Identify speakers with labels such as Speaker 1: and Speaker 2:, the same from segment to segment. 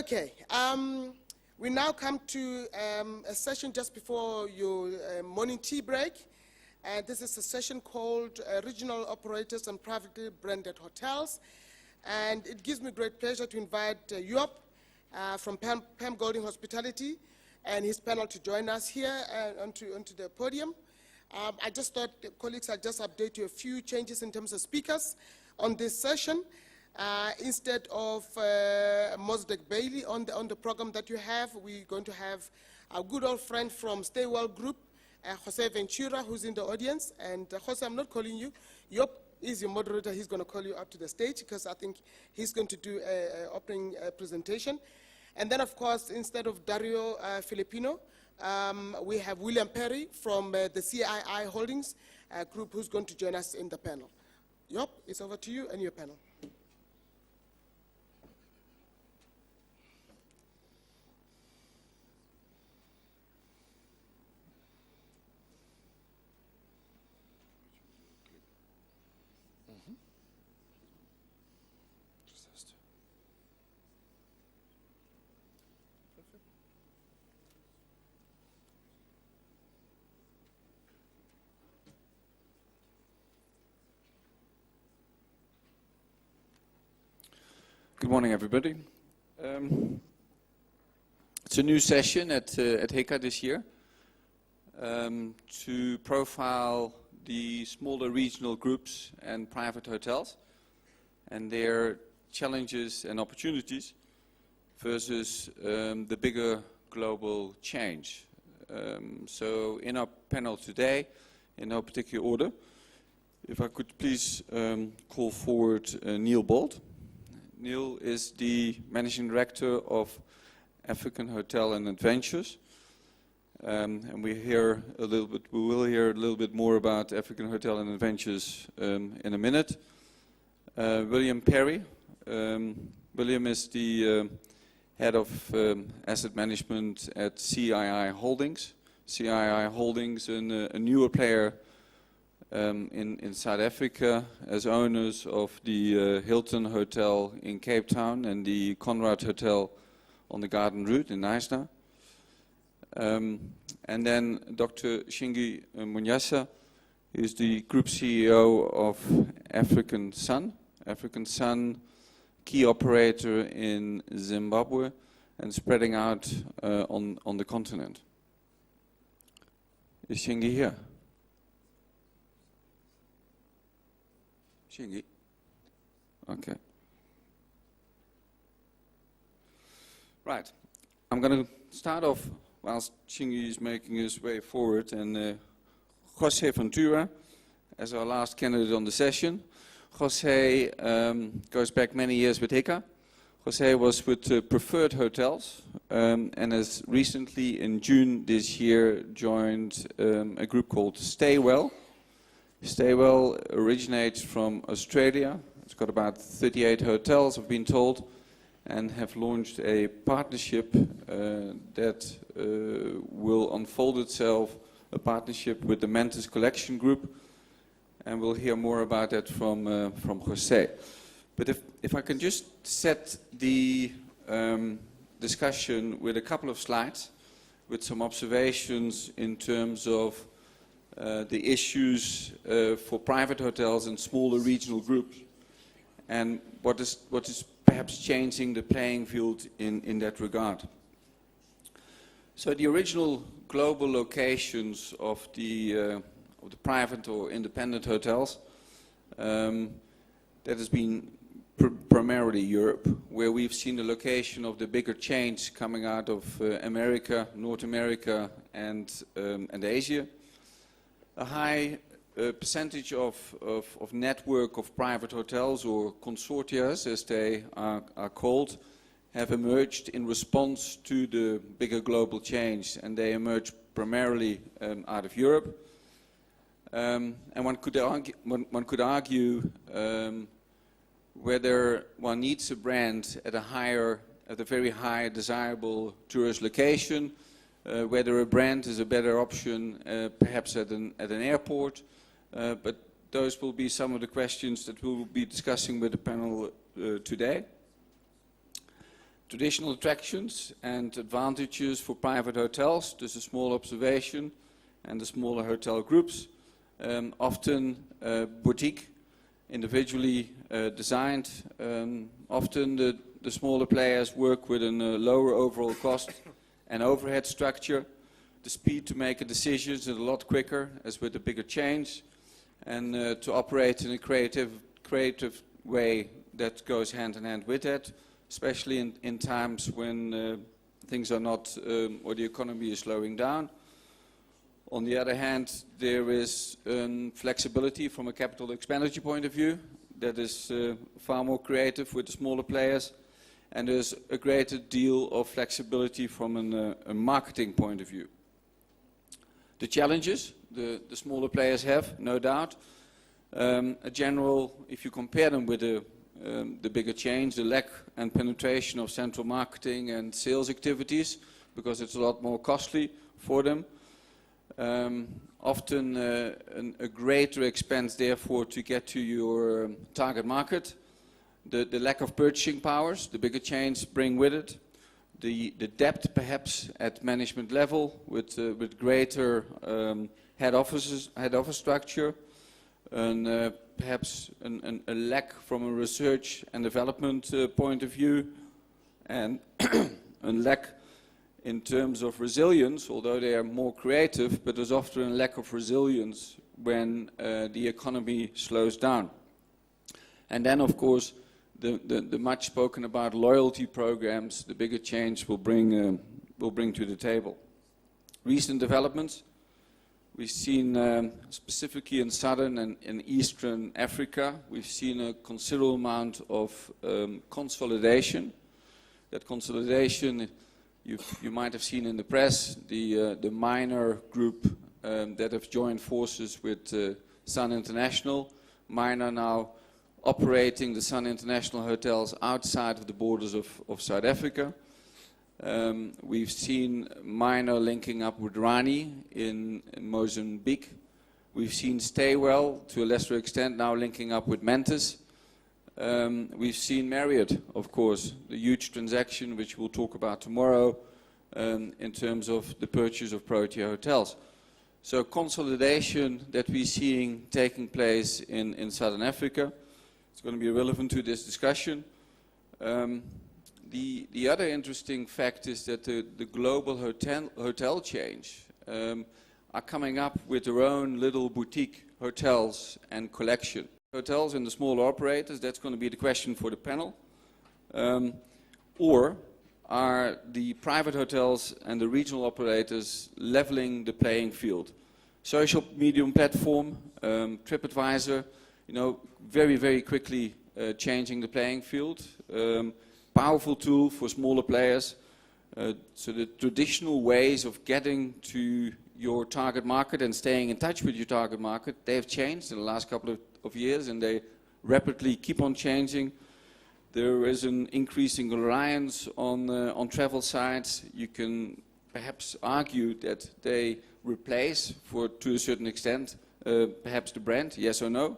Speaker 1: Okay, we now come to a session just before your morning tea break. This is a session called Regional Operators and Privately Branded Hotels. And it gives me great pleasure to invite Joop from Pam Golding Hospitality and his panel to join us here onto the podium. I just thought, colleagues, I'd just update you a few changes in terms of speakers on this session. Instead of Mosdek Bailey on the program that you have, we're going to have our good old friend from Stay Well Group, Jose Ventura, who's in the audience. And Jose, I'm not calling you. Joop is your moderator. He's going to call you up to the stage because I think he's going to do an opening presentation. And then, of course, instead of Dario Filipino, we have William Perry from the CII Holdings group who's going to join us in the panel. Joop, it's over to you and your panel.
Speaker 2: Good morning, everybody. It's a new session at HICA this year to profile the smaller regional groups and private hotels and their challenges and opportunities versus the bigger global change. So in our panel today, in no particular order, if I could please call forward Neil Bolt. Neil is the Managing Director of African Hotel and Adventures. And we will hear a little bit more about African Hotel and Adventures in a minute. William Perry. William is the Head of Asset Management at CII Holdings. CII Holdings, a newer player in South Africa, as owners of the Hilton Hotel in Cape Town and the Conrad Hotel on the Garden Route in Knysna. And then Dr. Shingi Munyasa is the Group CEO of African Sun. African Sun, key operator in Zimbabwe and spreading out on the continent. Is Shingi here? Shingi. Okay. Right. I'm going to start off whilst Shingi is making his way forward, and Jose Ventura as our last candidate on the session. Jose goes back many years with HICA. Jose was with Preferred Hotels and has recently, in June this year, joined a group called Stay Well. Stay Well originates from Australia. It's got about 38 hotels, I've been told, and have launched a partnership that will unfold itself, a partnership with the Mantis Collection Group, and we'll hear more about that from Jose. But if I can just set the discussion with a couple of slides, with some observations in terms of the issues for private hotels and smaller regional groups, and what is perhaps changing the playing field in that regard. So the original global locations of the private or independent hotels, that has been primarily Europe, where we've seen the location of the bigger chains coming out of America, North America, and Asia. A high percentage of network of private hotels, or consortia as they are called, have emerged in response to the bigger global change, and they emerge primarily out of Europe. And one could argue whether one needs a brand at a very high desirable tourist location, whether a brand is a better option perhaps at an airport, but those will be some of the questions that we'll be discussing with the panel today. traditional attractions and advantages for private hotels, dus a small observation, and the smaller hotel groups, often boutique, individually designed. Often the smaller players work with a lower overall cost and overhead structure. The speed to make a decision is a lot quicker as with the bigger chains, and to operate in a creative way that goes hand in hand with that, especially in times when things are not, or the economy is slowing down. On the other hand, there is flexibility from a capital expenditure point of view that is far more creative with the smaller players, and there's a greater deal of flexibility from a marketing point of view. The challenges the smaller players have, no doubt. A general, if you compare them with the bigger chains, the lack and penetration of central marketing and sales activities, because it's a lot more costly for them. Often a greater expense, therefore, to get to your target market. The lack of purchasing powers the bigger chains bring with it. The depth, perhaps, at management level with greater head office structure, and perhaps a lack from a research and development point of view, and a lack in terms of resilience, although they are more creative, but there's often a lack of resilience when the economy slows down. And then, of course, the much spoken about loyalty programs, the bigger chains will bring to the table. Recent developments, we've seen specifically in southern and in eastern Africa, we've seen a considerable amount of consolidation. That consolidation, you might have seen in the press, the minor group that have joined forces with Sun International. Minor now operating the Sun International hotels outside of the borders of South Africa. We've seen Minor linking up with Rani in Mozambique. We've seen Staywell, to a lesser extent, now linking up with Mentis. We've seen Marriott, of course, the huge transaction which we'll talk about tomorrow in terms of the purchase of Protea hotels. So consolidation that we're seeing taking place in Southern Africa, it's going to be relevant to this discussion. The other interesting fact is that the global hotel chains are coming up with their own little boutique hotels and collection. Hotels and the smaller operators, that's going to be the question for the panel. Or are the private hotels and the regional operators leveling the playing field? Social medium platform, TripAdvisor, very, very quickly changing the playing field. Powerful tool for smaller players. So the traditional ways of getting to your target market and staying in touch with your target market, they have changed in the last couple of years, and they rapidly keep on changing. There is an increasing reliance on travel sites. You can perhaps argue that they replace, to a certain extent, perhaps the brand, yes or no.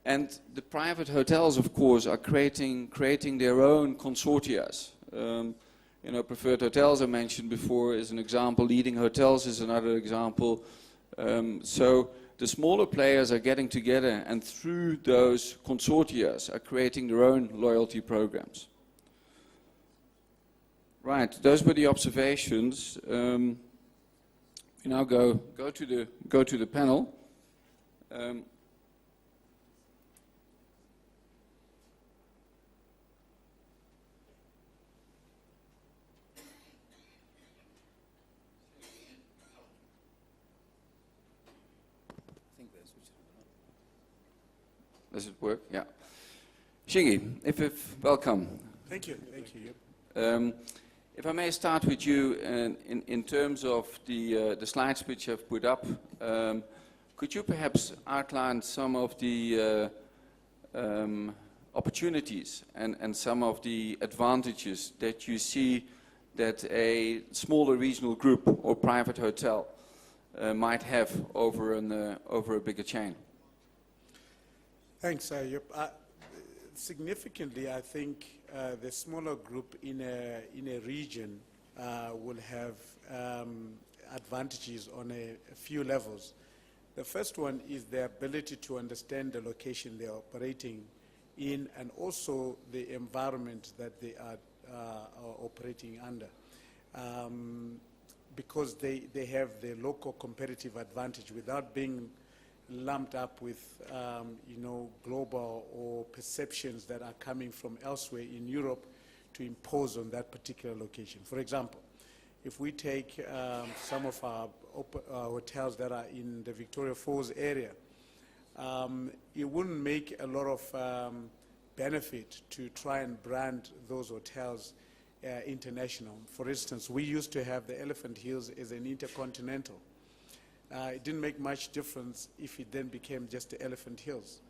Speaker 2: And the private hotels, of course, are creating their own consortia. Preferred hotels I mentioned before is an example. Leading hotels is another example. So the smaller players are getting together, and through those consortia are creating their own loyalty programs. Right, those were the observations. We now go to the panel. Does it work? Yeah. Shingy, welcome.
Speaker 3: Thank you. Thank you.
Speaker 2: If I may start with you in terms of the slides which I've put up, could you perhaps outline some of the opportunities and some of the advantages that you see that a smaller regional group or private hotel might have over a bigger chain?
Speaker 3: Thanks, Ayub. Significantly, I think the smaller group in a region will have advantages on a few levels. The first one is the ability to understand the location they're operating in and also the environment that they are operating under. Because they have the local competitive advantage without being lumped up with global or perceptions that are coming from elsewhere in Europe to impose on that particular location. For example, if we take some of our hotels that are in the Victoria Falls area, it wouldn't make a lot of benefit to try and brand those hotels international. For instance, we used to have the Elephant Hills as an intercontinental. It didn't make much difference if it then became just the Elephant Hills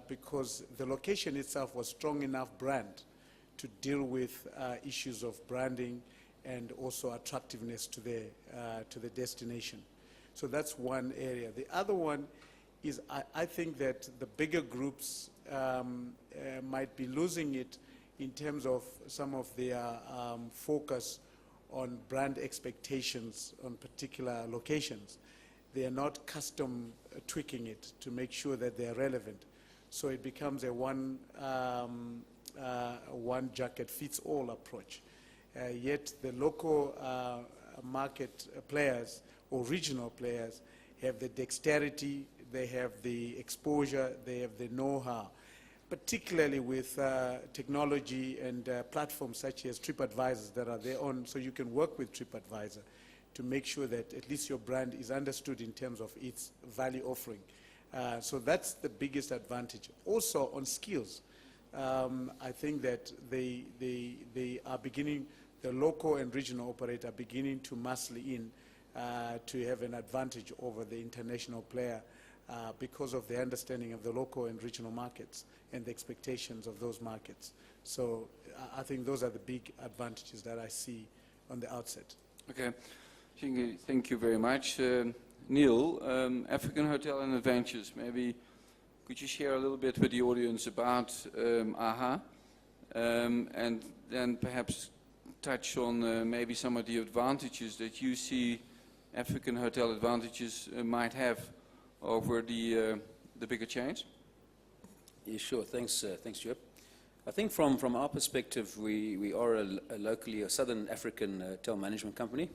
Speaker 3: because the location itself was strong enough brand to deal with issues of branding and also attractiveness to the destination. So that's one area. The other one is I think that the bigger groups might be losing it in terms of some of their focus on brand expectations on particular locations. They are not custom tweaking it to make sure that they are relevant. So it becomes a one jacket fits all approach. Yet the local market players or regional players have the dexterity, they have the exposure, they have the know-how, particularly with technology and platforms such as TripAdvisor that are there on, so you can work with TripAdvisor to make sure that at least your brand is understood in terms of its value offering. So that's the biggest advantage. Also on skills, I think that they are beginning, the local and regional operator are beginning to muscle in to have an advantage over the international player because of the understanding of the local and regional markets and the expectations of those markets. So I think those are the big advantages that I see on the outset.
Speaker 2: Okay, thank you very much. Neil, African Hotel and Adventures, maybe could you share a little bit with the audience about AHA and then perhaps touch on maybe some of the advantages that you see African Hotel Advantages might have over the bigger chains?
Speaker 4: Yeah, sure. Thanks, Joe. I think from our perspective, we are a Southern African hotel management company.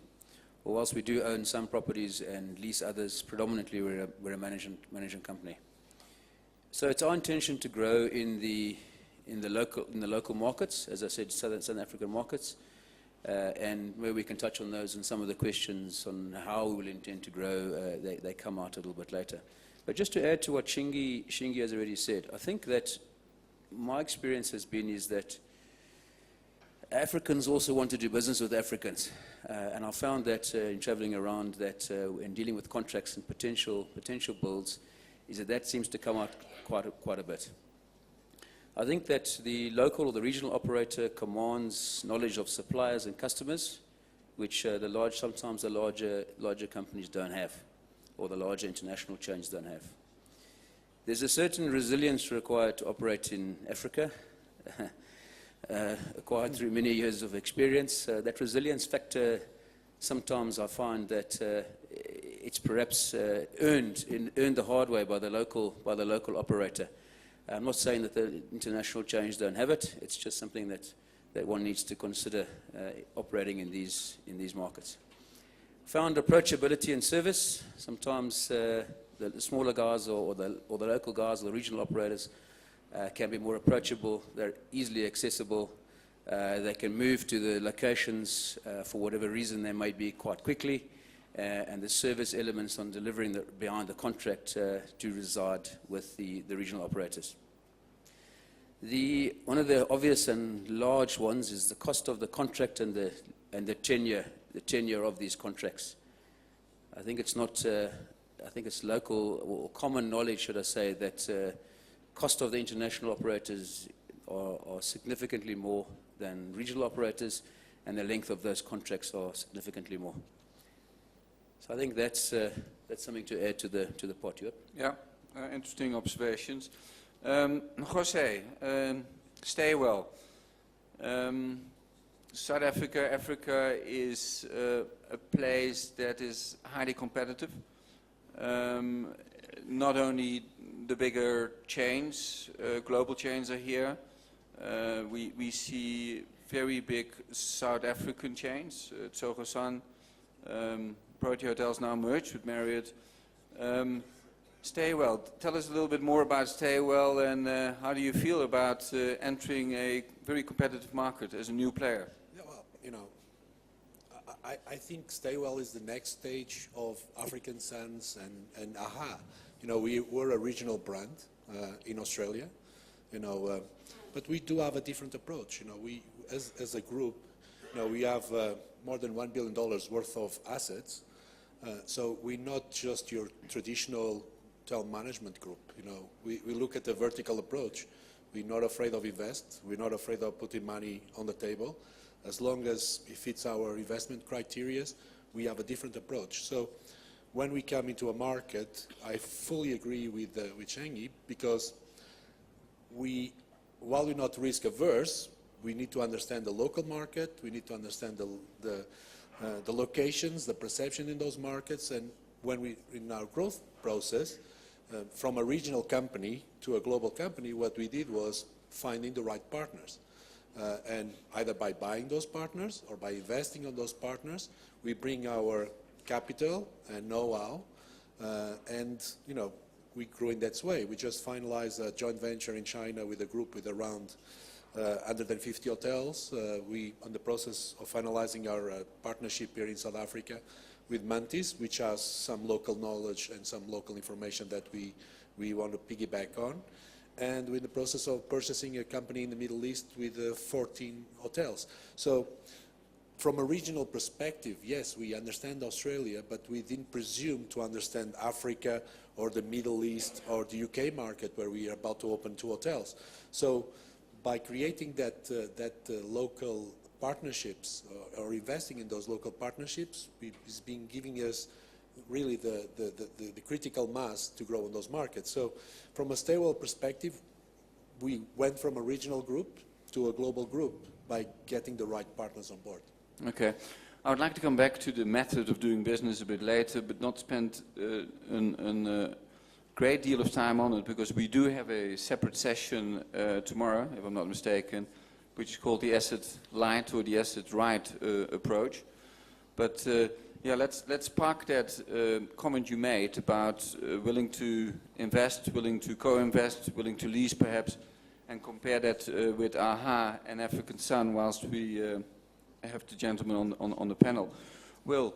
Speaker 4: Well, whilst we do own some properties and lease others, predominantly we're a management company. So it's our intention to grow in the local markets, as I said, Southern African markets, and where we can touch on those and some of the questions on how we will intend to grow, they come out a little bit later. But just to add to what Shingi has already said, I think that my experience has been is that Africans also want to do business with Africans. And I found that in traveling around that and dealing with contracts and potential builds, is that seems to come out quite a bit. I think that the local or the regional operator commands knowledge of suppliers and customers, which sometimes the larger companies don't have, or the larger international chains don't have. There's a certain resilience required to operate in Africa, acquired through many years of experience. That resilience factor, sometimes I find that it's perhaps earned the hard way by the local operator. I'm not saying that the international chains don't have it. It's just something that one needs to consider operating in these markets. Found approachability and service. Sometimes the smaller guys or the local guys or the regional operators can be more approachable. They're easily accessible. They can move to the locations for whatever reason they may be quite quickly. And the service elements on delivering behind the contract do reside with the regional operators. One of the obvious and large ones is the cost of the contract and the tenure of these contracts. I think it's not. I think it's local or common knowledge, should I say, that cost of the international operators are significantly more than regional operators, and the length of those contracts are significantly more. So I think that's something to add to the pot.
Speaker 2: Yeah, interesting observations. Jose, stay well. South Africa, Africa is a place that is highly competitive. Not only the bigger chains, global chains are here. We see very big South African chains. Tsogosan, Protea Hotels now merged with Marriott. Staywell, tell us a little bit more about Staywell and how do you feel about entering a very competitive market as a new player?
Speaker 5: Yeah, well, you know, I think Staywell is the next stage of African Suns and AHA. You know, we're a regional brand in Australia, you know, but we do have a different approach. You know, we, as a group, you know, we have more than $1 billion worth of assets. So we're not just your traditional hotel management group. You know, we look at a vertical approach. We're not afraid of invest. We're not afraid of putting money on the table. As long as it fits our investment criteria, we have a different approach. So when we come into a market, I fully agree with Chengi, because while we're not risk averse, we need to understand the local market. We need to understand the locations, the perception in those markets, and when we, in our growth process, from a regional company to a global company, what we did was finding the right partners. And either by buying those partners or by investing on those partners, we bring our capital and know-how, and, you know, we grew in that way. We just finalized a joint venture in China with a group with around 150 hotels. We on the process of finalizing our partnership here in South Africa with Mantis, which has some local knowledge and some local information that we want to piggyback on. And we're in the process of purchasing a company in the Middle East with 14 hotels. So from a regional perspective, yes, we understand Australia, but we didn't presume to understand Africa or the Middle East or the UK market, where we are about to open 2 hotels. So by creating that local partnerships or investing in those local partnerships, it's been giving us really the critical mass to grow in those markets. So from a Staywell perspective, we went from a regional group to a global group by getting the right partners on board.
Speaker 2: Okay. I would like to come back to the method of doing business a bit later, but not spend a great deal of time on it, because we do have a separate session tomorrow, if I'm not mistaken, which is called the asset light or the asset right approach. But yeah, let's park that comment you made about willing to invest, willing to co-invest, willing to lease perhaps, and compare that with AHA and African Sun whilst we have the gentleman on the panel. Will,